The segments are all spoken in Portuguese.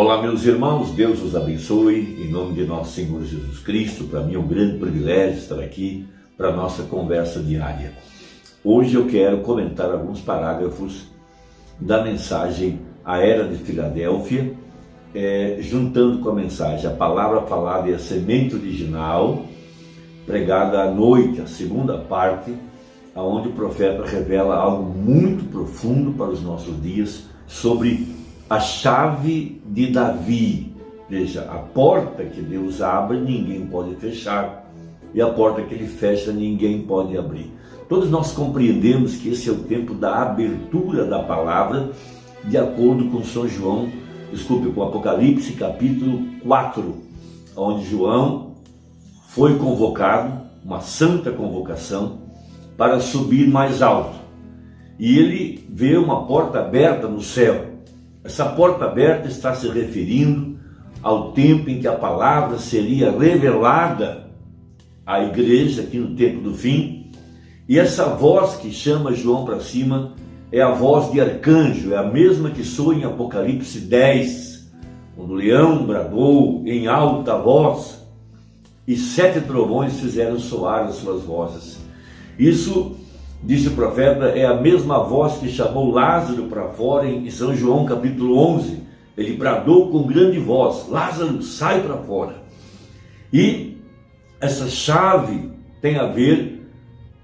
Olá, meus irmãos, Deus os abençoe, em nome de nosso Senhor Jesus Cristo. Para mim é um grande privilégio estar aqui para a nossa conversa diária. Hoje eu quero comentar alguns parágrafos da mensagem A Era de Filadélfia, juntando com a mensagem A Palavra Falada e a Semente Original, pregada à noite, a segunda parte, onde o profeta revela algo muito profundo para os nossos dias sobre a chave de Davi. Veja, a porta que Deus abre, ninguém pode fechar, e a porta que ele fecha, ninguém pode abrir. Todos nós compreendemos que esse é o tempo da abertura da palavra, de acordo com com Apocalipse capítulo 4, onde João foi convocado, uma santa convocação, para subir mais alto. E ele vê uma porta aberta no céu. Essa porta aberta está se referindo ao tempo em que a palavra seria revelada à igreja, aqui no tempo do fim. E essa voz que chama João para cima é a voz de arcanjo, é a mesma que soa em Apocalipse 10, quando o leão bradou em alta voz e 7 trovões fizeram soar as suas vozes. Isso, diz o profeta, é a mesma voz que chamou Lázaro para fora em São João capítulo 11. Ele bradou com grande voz: Lázaro, sai para fora. E essa chave tem a ver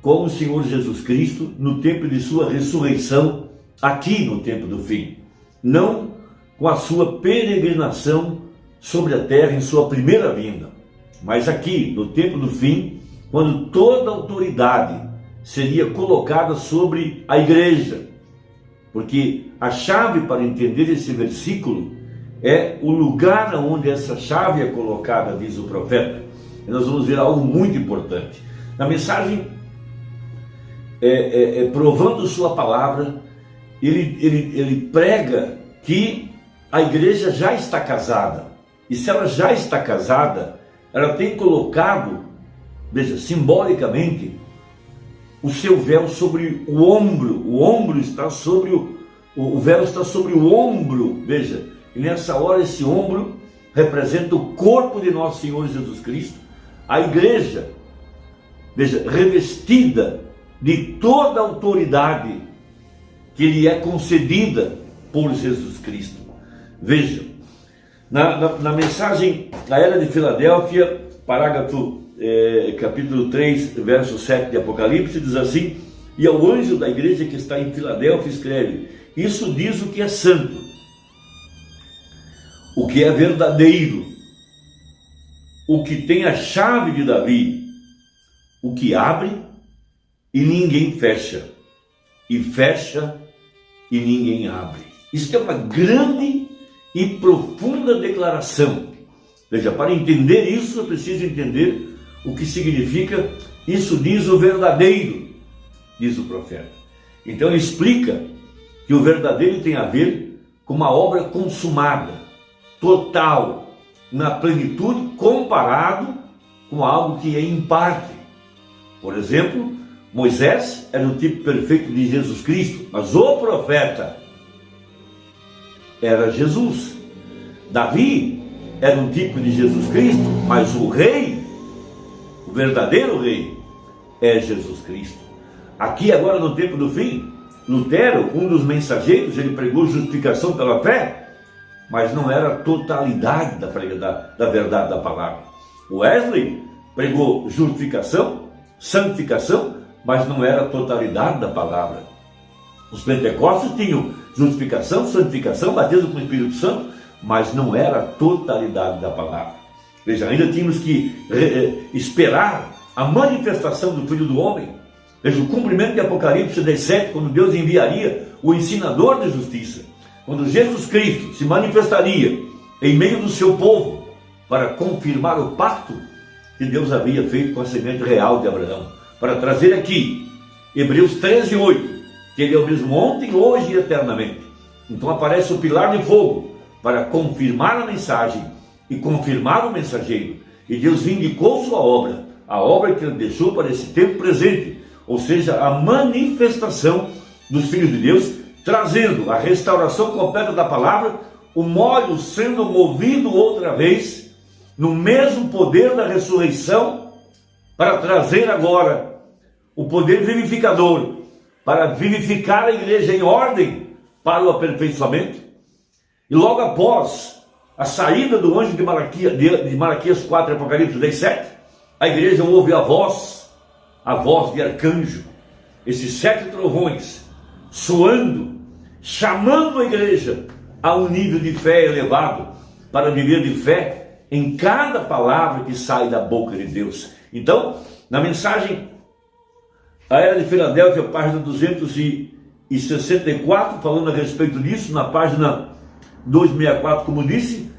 com o Senhor Jesus Cristo no tempo de sua ressurreição, aqui no tempo do fim. Não com a sua peregrinação sobre a terra em sua primeira vinda, mas aqui no tempo do fim, quando toda a autoridade seria colocada sobre a igreja. Porque a chave para entender esse versículo é o lugar onde essa chave é colocada, diz o profeta. E nós vamos ver algo muito importante. Na mensagem, provando sua palavra, ele prega que a igreja já está casada. E se ela já está casada, ela tem colocado, veja, simbolicamente, o seu véu sobre o ombro. O ombro está sobre o véu está sobre o ombro, veja. E nessa hora esse ombro representa o corpo de nosso Senhor Jesus Cristo, a igreja, veja, revestida de toda a autoridade que lhe é concedida por Jesus Cristo. Veja, na mensagem da Era de Filadélfia, parágrafo capítulo 3, verso 7 de Apocalipse, diz assim: e ao anjo da igreja que está em Filadélfia escreve: isso diz o que é santo, o que é verdadeiro, o que tem a chave de Davi, o que abre e ninguém fecha, e fecha e ninguém abre. Isso é uma grande e profunda declaração. Veja, para entender isso, eu preciso entender o que significa isso diz o verdadeiro, diz o profeta. Então ele explica que o verdadeiro tem a ver com uma obra consumada, total, na plenitude, comparado com algo que é em parte. Por exemplo, Moisés era o tipo perfeito de Jesus Cristo, mas o profeta era Jesus. Davi era um tipo de Jesus Cristo, mas o rei, o verdadeiro rei, é Jesus Cristo. Aqui agora no tempo do fim, Lutero, um dos mensageiros, ele pregou justificação pela fé, mas não era a totalidade da verdade da palavra. Wesley pregou justificação, santificação, mas não era a totalidade da palavra. Os pentecostes tinham justificação, santificação, batismo com o Espírito Santo, mas não era a totalidade da palavra. Veja, ainda tínhamos que esperar a manifestação do Filho do Homem. Veja, o cumprimento de Apocalipse 17, quando Deus enviaria o ensinador de justiça, quando Jesus Cristo se manifestaria em meio do seu povo para confirmar o pacto que Deus havia feito com a semente real de Abraão, para trazer aqui Hebreus 13:8, que ele é o mesmo ontem, hoje e eternamente. Então aparece o pilar de fogo para confirmar a mensagem e confirmar o mensageiro. E Deus vindicou sua obra, a obra que ele deixou para esse tempo presente, ou seja, a manifestação dos filhos de Deus, trazendo a restauração completa da palavra, o molho sendo movido outra vez, no mesmo poder da ressurreição, para trazer agora o poder vivificador, para vivificar a igreja em ordem para o aperfeiçoamento. E logo após a saída do anjo de Malaquias 4, Apocalipse 10, 7, a igreja ouve a voz de arcanjo, esses 7 trovões soando, chamando a igreja a um nível de fé elevado, para viver de fé em cada palavra que sai da boca de Deus. Então, na mensagem A Era de Filadélfia, página 264, falando a respeito disso, na página 264, como disse,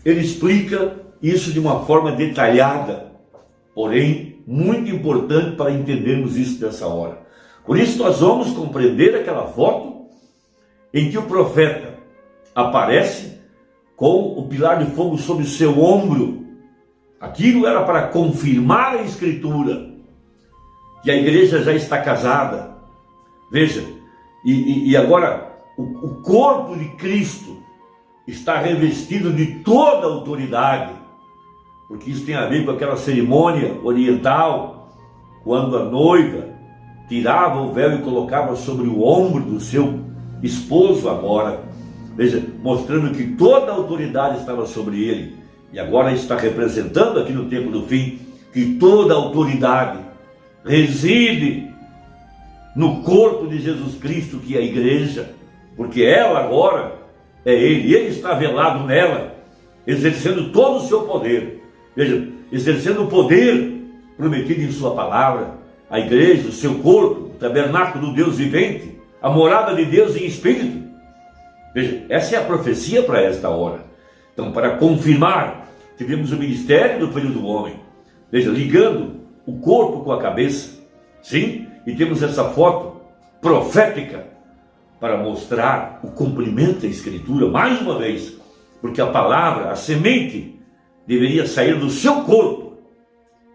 ele explica isso de uma forma detalhada, porém muito importante para entendermos isso dessa hora. Por isso nós vamos compreender aquela foto em que o profeta aparece com o pilar de fogo sobre seu ombro. Aquilo era para confirmar a escritura que a igreja já está casada. Veja, e agora o corpo de Cristo está revestido de toda a autoridade, porque isso tem a ver com aquela cerimônia oriental, quando a noiva tirava o véu e colocava sobre o ombro do seu esposo agora. Veja, mostrando que toda a autoridade estava sobre ele. E agora está representando aqui no tempo do fim que toda a autoridade reside no corpo de Jesus Cristo, que é a igreja, porque ela agora é ele está velado nela, exercendo todo o seu poder. Veja, exercendo o poder prometido em sua palavra, a igreja, o seu corpo, o tabernáculo do Deus vivente, a morada de Deus em espírito. Veja, essa é a profecia para esta hora. Então, para confirmar, tivemos o ministério do Filho do Homem, veja, ligando o corpo com a cabeça, sim, e temos essa foto profética para mostrar o cumprimento da Escritura, mais uma vez, porque a palavra, a semente, deveria sair do seu corpo,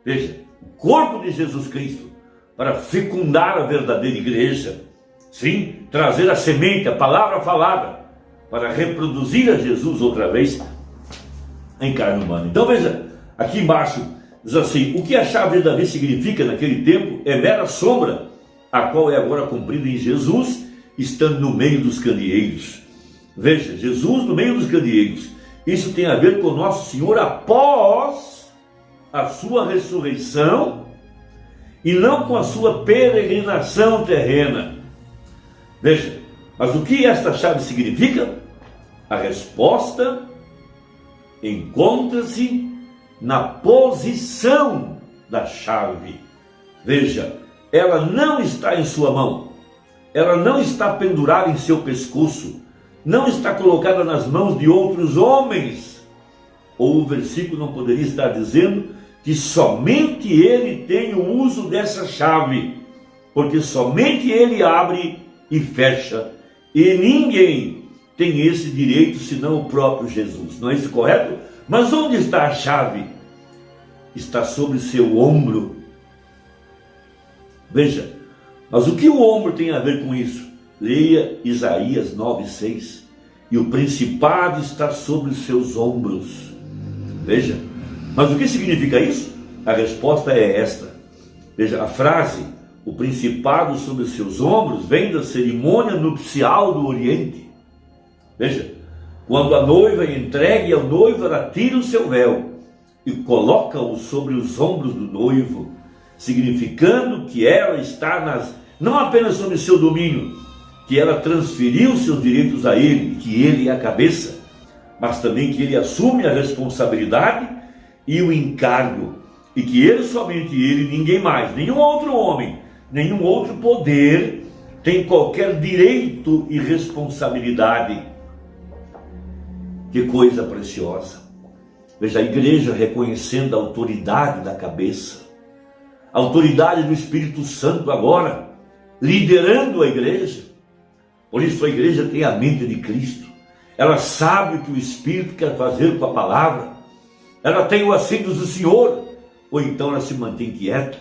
veja, o corpo de Jesus Cristo, para fecundar a verdadeira igreja, sim, trazer a semente, a palavra falada, para reproduzir a Jesus outra vez em carne humana. Então veja, aqui embaixo diz assim: o que a chave de Davi significa naquele tempo é mera sombra, a qual é agora cumprida em Jesus, estando no meio dos candeeiros. Veja, Jesus no meio dos candeeiros. Isso tem a ver com o nosso Senhor após a sua ressurreição e não com a sua peregrinação terrena. Veja, mas o que esta chave significa? A resposta encontra-se na posição da chave. Veja, ela não está em sua mão, ela não está pendurada em seu pescoço, não está colocada nas mãos de outros homens. Ou o versículo não poderia estar dizendo que somente ele tem o uso dessa chave, porque somente ele abre e fecha, e ninguém tem esse direito senão o próprio Jesus. Não é isso correto? Mas onde está a chave? Está sobre seu ombro. Veja, mas o que o ombro tem a ver com isso? Leia Isaías 9:6. E o principado está sobre os seus ombros. Veja, mas o que significa isso? A resposta é esta. Veja, a frase, o principado sobre os seus ombros, vem da cerimônia nupcial do Oriente. Veja, quando a noiva é entregue ao noivo, ela tira o seu véu e coloca-o sobre os ombros do noivo, significando que ela está não apenas sob seu domínio, que ela transferiu seus direitos a ele, que ele é a cabeça, mas também que ele assume a responsabilidade e o encargo, e que ele, somente ele, ninguém mais, nenhum outro homem, nenhum outro poder tem qualquer direito e responsabilidade. Que coisa preciosa! Veja, a igreja reconhecendo a autoridade da cabeça, a autoridade do Espírito Santo agora, liderando a igreja. Por isso a igreja tem a mente de Cristo, ela sabe o que o Espírito quer fazer com a palavra, ela tem o assento do Senhor, ou então ela se mantém quieta.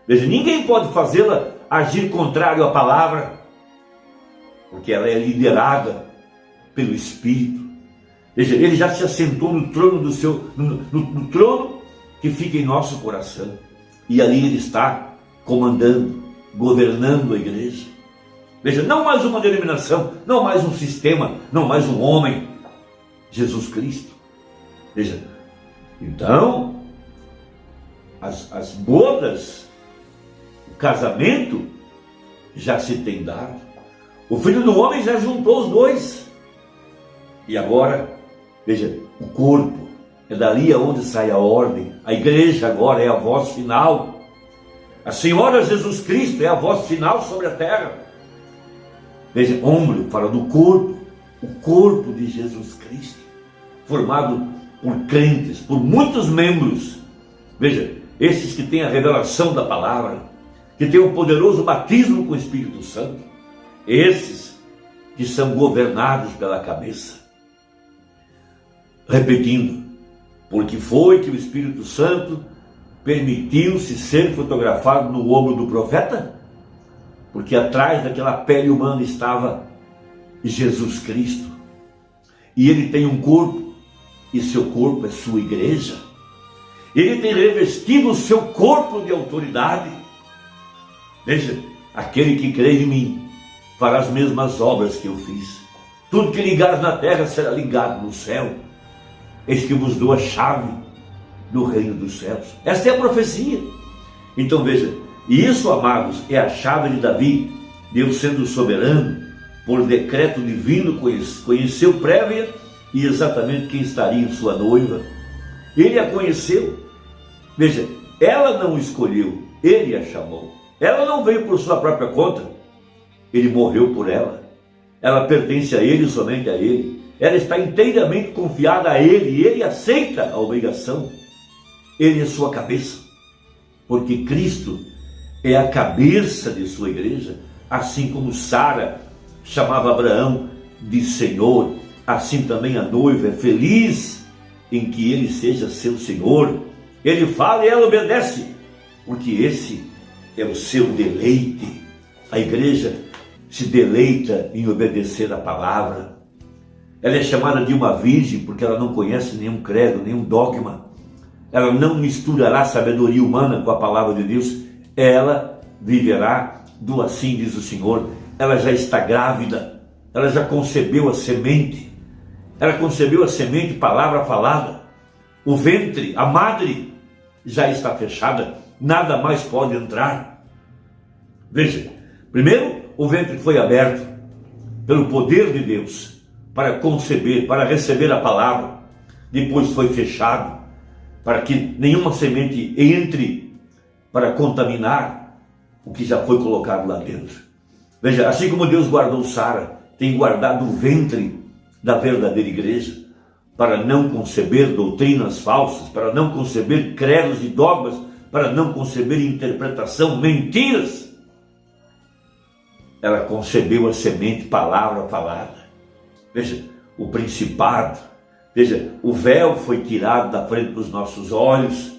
Veja, ninguém pode fazê-la agir contrário à palavra, porque ela é liderada pelo Espírito. Veja, ele já se assentou no trono no trono que fica em nosso coração. E ali ele está comandando, governando a igreja. Veja, não mais uma denominação, não mais um sistema, não mais um homem. Jesus Cristo. Veja, então, as bodas, o casamento já se tem dado. O Filho do Homem já juntou os dois. E agora, veja, o corpo, é dali aonde sai a ordem. A igreja agora é a voz final. A Senhora Jesus Cristo é a voz final sobre a terra. Veja, ombro fala do corpo, o corpo de Jesus Cristo, formado por crentes, por muitos membros. Veja, esses que têm a revelação da palavra, que têm o poderoso batismo com o Espírito Santo, esses que são governados pela cabeça. Repetindo, porque foi que o Espírito Santo permitiu-se ser fotografado no ombro do profeta? Porque atrás daquela pele humana estava Jesus Cristo. E ele tem um corpo, e seu corpo é sua igreja. Ele tem revestido o seu corpo de autoridade. Veja, aquele que crê em mim fará as mesmas obras que eu fiz. Tudo que ligares na terra será ligado no céu. Eis que vos dou a chave do reino dos céus. Esta é a profecia. Então veja, e isso, amados, é a chave de Davi. Deus, sendo soberano, por decreto divino, conheceu prévia e exatamente quem estaria em sua noiva. Ele a conheceu. Veja, ela não escolheu, ele a chamou. Ela não veio por sua própria conta. Ele morreu por ela. Ela pertence a ele, somente a ele. Ela está inteiramente confiada a ele e ele aceita a obrigação. Ele é sua cabeça, porque Cristo é a cabeça de sua igreja, assim como Sara chamava Abraão de Senhor, assim também a noiva é feliz em que ele seja seu Senhor. Ele fala e ela obedece, porque esse é o seu deleite. A igreja se deleita em obedecer a palavra. Ela é chamada de uma virgem porque ela não conhece nenhum credo, nenhum dogma. Ela não misturará sabedoria humana com a palavra de Deus. Ela viverá do assim diz o Senhor. Ela já está grávida. Ela já concebeu a semente. Ela concebeu a semente, palavra falada. O ventre, a madre, já está fechada. Nada mais pode entrar. Veja, primeiro o ventre foi aberto pelo poder de Deus para conceber, para receber a palavra. Depois foi fechado para que nenhuma semente entre para contaminar o que já foi colocado lá dentro. Veja, assim como Deus guardou Sara, tem guardado o ventre da verdadeira igreja para não conceber doutrinas falsas, para não conceber credos e dogmas, para não conceber interpretação, mentiras. Ela concebeu a semente, palavra falada. Veja, o principado, veja, o véu foi tirado da frente dos nossos olhos.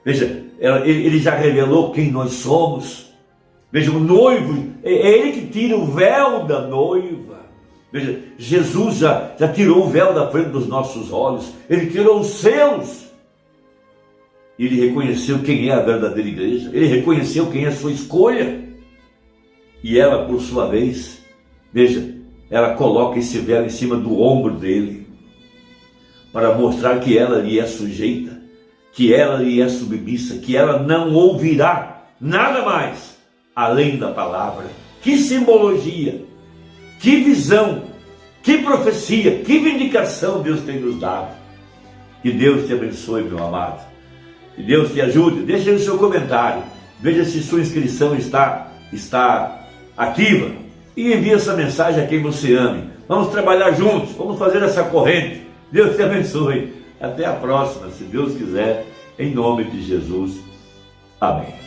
Veja, ele já revelou quem nós somos. Veja, o noivo, é ele que tira o véu da noiva. Veja, Jesus já tirou o véu da frente dos nossos olhos. Ele tirou os seus. Ele reconheceu quem é a verdadeira igreja. Ele reconheceu quem é a sua escolha. E ela, por sua vez, veja, ela coloca esse véu em cima do ombro dele, para mostrar que ela lhe é sujeita, que ela lhe é submissa, que ela não ouvirá nada mais além da palavra. Que simbologia, que visão, que profecia, que vindicação Deus tem nos dado. Que Deus te abençoe, meu amado. Que Deus te ajude. Deixe aí o seu comentário. Veja se sua inscrição está ativa. E envie essa mensagem a quem você ame. Vamos trabalhar juntos. Vamos fazer essa corrente. Deus te abençoe. Até a próxima, se Deus quiser. Em nome de Jesus. Amém.